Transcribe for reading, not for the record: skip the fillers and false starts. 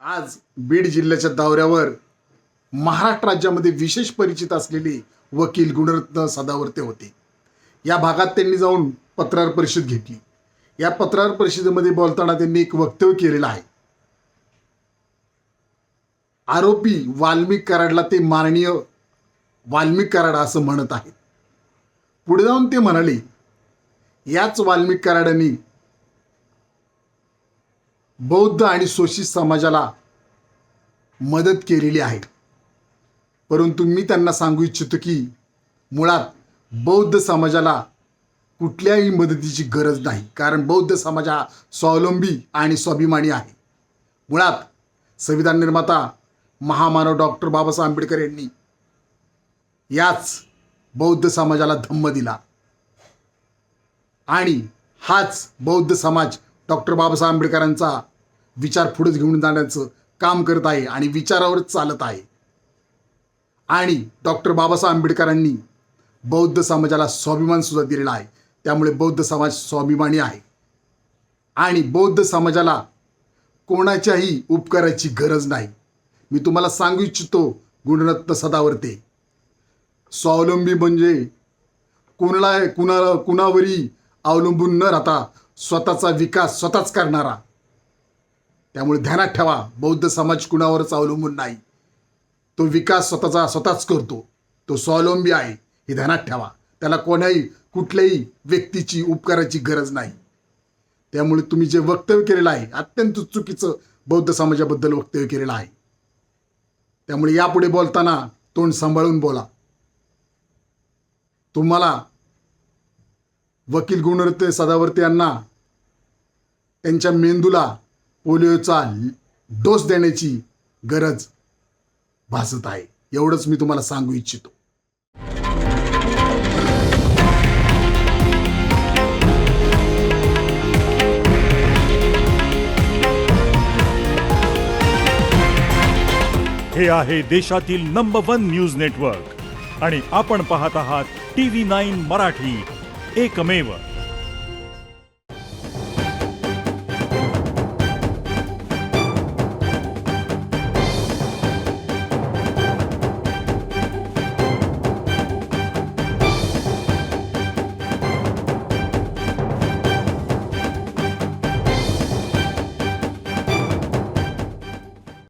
आज बीड जिल्ह्याच्या दौऱ्यावर महाराष्ट्र राज्यामध्ये विशेष परिचित असलेले वकील गुणरत्न सदावर्ते होते। या भागात त्यांनी जाऊन पत्रकार परिषद घेतली। या पत्रकार परिषदेमध्ये बोलताना त्यांनी एक वक्तव्य केलेलं आहे। आरोपी वाल्मिक कराडला ते माननीय वाल्मिक कराड असं म्हणत आहेत। पुढे जाऊन ते म्हणाले, याच वाल्मिक कराडांनी बौद्ध आणि शोषित समाजाला मदत केलेली आहे। परंतु मी त्यांना सांगू इच्छितो की मुळात बौद्ध समाजाला कुठल्याही मदतीची गरज नाही, कारण बौद्ध समाज हा स्वावलंबी आणि स्वाभिमानी आहे। मुळात संविधान निर्माता महामानव डॉक्टर बाबासाहेब आंबेडकर यांनी याच बौद्ध समाजाला धम्म दिला आणि हाच बौद्ध समाज डॉक्टर बाबासाहेब आंबेडकरांचा विचार पुढे घेऊन जाण्याचं काम करत आहे आणि विचारावरच चालत आहे। आणि डॉक्टर बाबासाहेब आंबेडकरांनी बौद्ध समाजाला स्वाभिमान सुद्धा दिलेला आहे। त्यामुळे बौद्ध समाज स्वाभिमानी आहे आणि बौद्ध समाजाला कोणाच्याही उपकाराची गरज नाही। मी तुम्हाला सांगू इच्छितो गुणरत्न सदावर्ते, स्वावलंबी म्हणजे कुणावरही अवलंबून न राहता स्वतःचा विकास स्वतःच करणारा। त्यामुळे ध्यानात ठेवा, बौद्ध समाज कुणावरच अवलंबून नाही, तो विकास स्वतःच करतो, तो स्वावलंबी आहे, हे ध्यानात ठेवा। त्याला कुठल्याही व्यक्तीची उपकाराची गरज नाही। त्यामुळे तुम्ही जे वक्तव्य केलेलं आहे अत्यंत चुकीचं बौद्ध समाजाबद्दल वक्तव्य केलेलं आहे। त्यामुळे यापुढे बोलताना तोंड सांभाळून बोला। तुम्हाला वकील गुणरत्न सदावर्ते यांना त्यांच्या मेंदूला पोलिओचा डोस देण्याची गरज भासत आहे। एवढंच मी तुम्हाला सांगू इच्छितो। हे आहे देशातील नंबर 1 न्यूज नेटवर्क आणि आपण पाहत आहात TV9 मराठी, एकमेव।